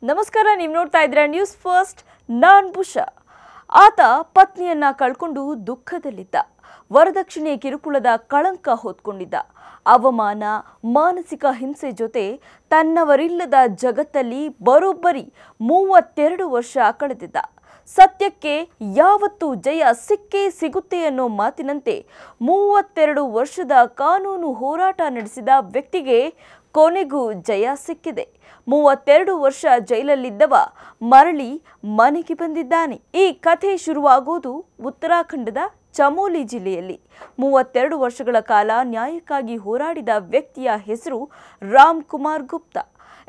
ನಮಸ್ಕಾರ, ನೀವು ನೋಡ್ತಾ ಇದ್ದೀರಾ ನ್ಯೂಸ್ ಫಸ್ಟ್. ನಾನ್ ಬುಷಾ. ಆತ ಪತ್ನಿಯನ್ನ ಕಳ್ಕೊಂಡು ದುಃಖದಲ್ಲಿದ್ದ. ವರದಕ್ಷಿಣೆ ಕಿರುಕುಳದ ಕಳಂಕ ಹೊತ್ಕೊಂಡಿದ್ದ. ಅವಮಾನ, ಮಾನಸಿಕ ಹಿಂಸೆ ಜೊತೆ ತನ್ನವರಿಲ್ಲದ ಜಗತ್ತಲ್ಲಿ ಬರೋಬ್ಬರಿ 32 ವರ್ಷ ಕಳೆದಿದ್ದ. ಸತ್ಯಕ್ಕೆ ಯಾವತ್ತೂ ಜಯ ಸಿಕ್ಕೇ ಸಿಗುತ್ತೆ ಅನ್ನೋ ಮಾತಿನಂತೆ 32 ವರ್ಷದ ಕಾನೂನು ಹೋರಾಟ ನಡೆಸಿದ ವ್ಯಕ್ತಿಗೆ ಕೊನೆಗೂ ಜಯ ಸಿಕ್ಕಿದೆ. 32 ವರ್ಷ ಜೈಲಲ್ಲಿದ್ದವ ಮರಳಿ ಮನೆಗೆ ಬಂದಿದ್ದಾನೆ. ಈ ಕಥೆ ಶುರುವಾಗೋದು ಉತ್ತರಾಖಂಡದ ಚಮೋಲಿ ಜಿಲ್ಲೆಯಲ್ಲಿ. 32 ವರ್ಷಗಳ ಕಾಲ ನ್ಯಾಯಕ್ಕಾಗಿ ಹೋರಾಡಿದ ವ್ಯಕ್ತಿಯ ಹೆಸರು ರಾಮ್ ಕುಮಾರ್ ಗುಪ್ತಾ.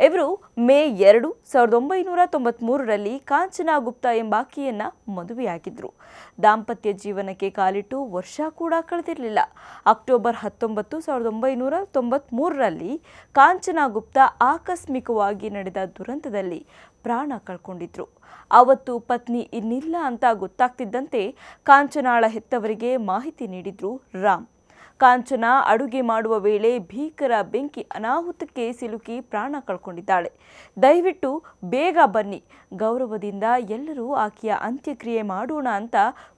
ಇವರು ಮೇ 2, 1993ರಲ್ಲಿ ಕಾಂಚನಾ ಗುಪ್ತಾ ಎಂಬಾಕೆಯನ್ನ ಮದುವೆಯಾಗಿದ್ರು. ದಾಂಪತ್ಯ ಜೀವನಕ್ಕೆ ಕಾಲಿಟ್ಟು ವರ್ಷ ಕೂಡ ಕಳೆದಿರಲಿಲ್ಲ. ಅಕ್ಟೋಬರ್ 19, 1993ರಲ್ಲಿ ಕಾಂಚನಾ ಗುಪ್ತಾ ಆಕಸ್ಮಿಕವಾಗಿ ನಡೆದ ದುರಂತದಲ್ಲಿ ಪ್ರಾಣ ಕಳ್ಕೊಂಡಿದ್ರು. ಅವತ್ತು ಪತ್ನಿ ಇನ್ನಿಲ್ಲ ಅಂತ ಗೊತ್ತಾಗ್ತಿದ್ದಂತೆ ಕಾಂಚನಾಳ ಹೆತ್ತವರಿಗೆ ಮಾಹಿತಿ ನೀಡಿದ್ರು ರಾಮ್. ಕಾಂಚನಾ ಅಡುಗೆ ಮಾಡುವ ವೇಳೆ ಭೀಕರ ಬೆಂಕಿ ಅನಾಹುತಕ್ಕೆ ಸಿಲುಕಿ ಪ್ರಾಣ ಕಳ್ಕೊಂಡಿದ್ದಾಳೆ. ದಯವಿಟ್ಟು ಬೇಗ ಬನ್ನಿ, ಗೌರವದಿಂದ ಎಲ್ಲರೂ ಆಕೆಯ ಅಂತ್ಯಕ್ರಿಯೆ ಮಾಡೋಣ ಅಂತ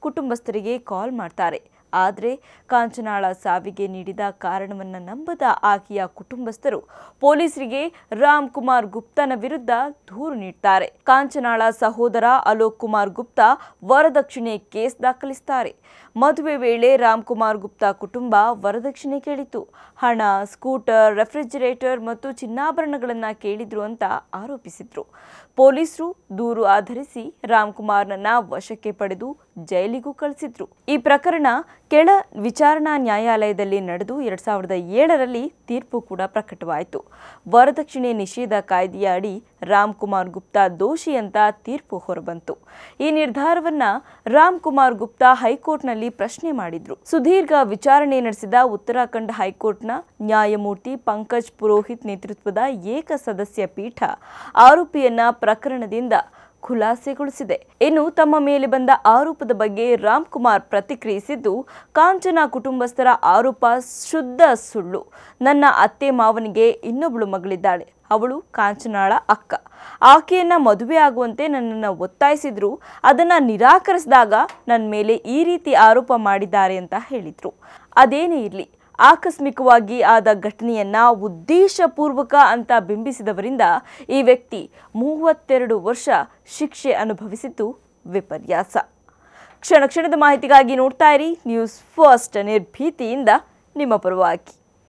ಕುಟುಂಬಸ್ಥರಿಗೆ ಕಾಲ್ ಮಾಡ್ತಾರೆ. ಆದರೆ ಕಾಂಚನಾಳ ಸಾವಿಗೆ ನೀಡಿದ ಕಾರಣವನ್ನು ನಂಬದ ಆಕೆಯ ಕುಟುಂಬಸ್ಥರು ಪೊಲೀಸರಿಗೆ ರಾಮ್ ಕುಮಾರ್ ಗುಪ್ತನ ವಿರುದ್ಧ ದೂರು ನೀಡುತ್ತಾರೆ. ಕಾಂಚನಾಳ ಸಹೋದರ ಅಲೋಕ್ ಕುಮಾರ್ ಗುಪ್ತಾ ವರದಕ್ಷಿಣೆ ಕೇಸ್ ದಾಖಲಿಸುತ್ತಾರೆ. ಮದುವೆ ವೇಳೆ ರಾಮ್ ಕುಮಾರ್ ಗುಪ್ತಾ ಕುಟುಂಬ ವರದಕ್ಷಿಣೆ ಕೇಳಿತು. ಹಣ, ಸ್ಕೂಟರ್, ರೆಫ್ರಿಜಿರೇಟರ್ ಮತ್ತು ಚಿನ್ನಾಭರಣಗಳನ್ನು ಕೇಳಿದ್ರು ಅಂತ ಆರೋಪಿಸಿದ್ರು. ಪೊಲೀಸರು ದೂರು ಆಧರಿಸಿ ರಾಮ್ ಕುಮಾರ್ನನ್ನ ವಶಕ್ಕೆ ಪಡೆದು ಜೈಲಿಗೂ ಕಳಿಸಿದ್ರು. ಈ ಪ್ರಕರಣ ಕೆಳ ವಿಚಾರಣಾ ನ್ಯಾಯಾಲಯದಲ್ಲಿ ನಡೆದು 2007ರಲ್ಲಿ ತೀರ್ಪು ಕೂಡ ಪ್ರಕಟವಾಯಿತು. ವರದಕ್ಷಿಣೆ ನಿಷೇಧ ಕಾಯ್ದೆಯ ಅಡಿ ರಾಮ್ ಕುಮಾರ್ ಗುಪ್ತಾ ದೋಷಿ ಅಂತ ತೀರ್ಪು ಹೊರಬಂತು. ಈ ನಿರ್ಧಾರವನ್ನ ರಾಮ್ ಕುಮಾರ್ ಗುಪ್ತಾ ಹೈಕೋರ್ಟ್ನಲ್ಲಿ ಪ್ರಶ್ನೆ ಮಾಡಿದ್ರು. ಸುದೀರ್ಘ ವಿಚಾರಣೆ ನಡೆಸಿದ ಉತ್ತರಾಖಂಡ ಹೈಕೋರ್ಟ್ನ ನ್ಯಾಯಮೂರ್ತಿ ಪಂಕಜ್ ಪುರೋಹಿತ್ ನೇತೃತ್ವದ ಏಕಸದಸ್ಯ ಪೀಠ ಆರೋಪಿಯನ್ನ ಪ್ರಕರಣದಿಂದ ಖುಲಾಸೆಗೊಳಿಸಿದೆ. ಇನ್ನು ತಮ್ಮ ಮೇಲೆ ಬಂದ ಆರೋಪದ ಬಗ್ಗೆ ರಾಮ್ ಕುಮಾರ್ ಪ್ರತಿಕ್ರಿಯಿಸಿದ್ದು, ಕಾಂಚನಾ ಕುಟುಂಬಸ್ಥರ ಆರೋಪ ಶುದ್ಧ ಸುಳ್ಳು. ನನ್ನ ಅತ್ತೆ ಮಾವನಿಗೆ ಇನ್ನೊಬ್ಬಳು ಮಗಳಿದ್ದಾಳೆ. ಅವಳು ಕಾಂಚನಾಳ ಅಕ್ಕ. ಆಕೆಯನ್ನ ಮದುವೆ ಆಗುವಂತೆ ನನ್ನನ್ನು ಒತ್ತಾಯಿಸಿದ್ರು. ಅದನ್ನ ನಿರಾಕರಿಸಿದಾಗ ನನ್ನ ಮೇಲೆ ಈ ರೀತಿ ಆರೋಪ ಮಾಡಿದ್ದಾರೆ ಅಂತ ಹೇಳಿದ್ರು. ಅದೇನೇ ಇರಲಿ, ಆಕಸ್ಮಿಕವಾಗಿ ಆದ ಘಟನೆಯನ್ನ ಉದ್ದೇಶಪೂರ್ವಕ ಅಂತ ಬಿಂಬಿಸಿದವರಿಂದ ಈ ವ್ಯಕ್ತಿ 32 ವರ್ಷ ಶಿಕ್ಷೆ ಅನುಭವಿಸಿದ್ದು ವಿಪರ್ಯಾಸ. ಕ್ಷಣ ಕ್ಷಣದ ಮಾಹಿತಿಗಾಗಿ ನೋಡ್ತಾ ಇರಿ ನ್ಯೂಸ್ ಫಸ್ಟ್. ನಿರ್ಭೀತಿಯಿಂದ ನಿಮ್ಮ ಪರವಾಗಿ.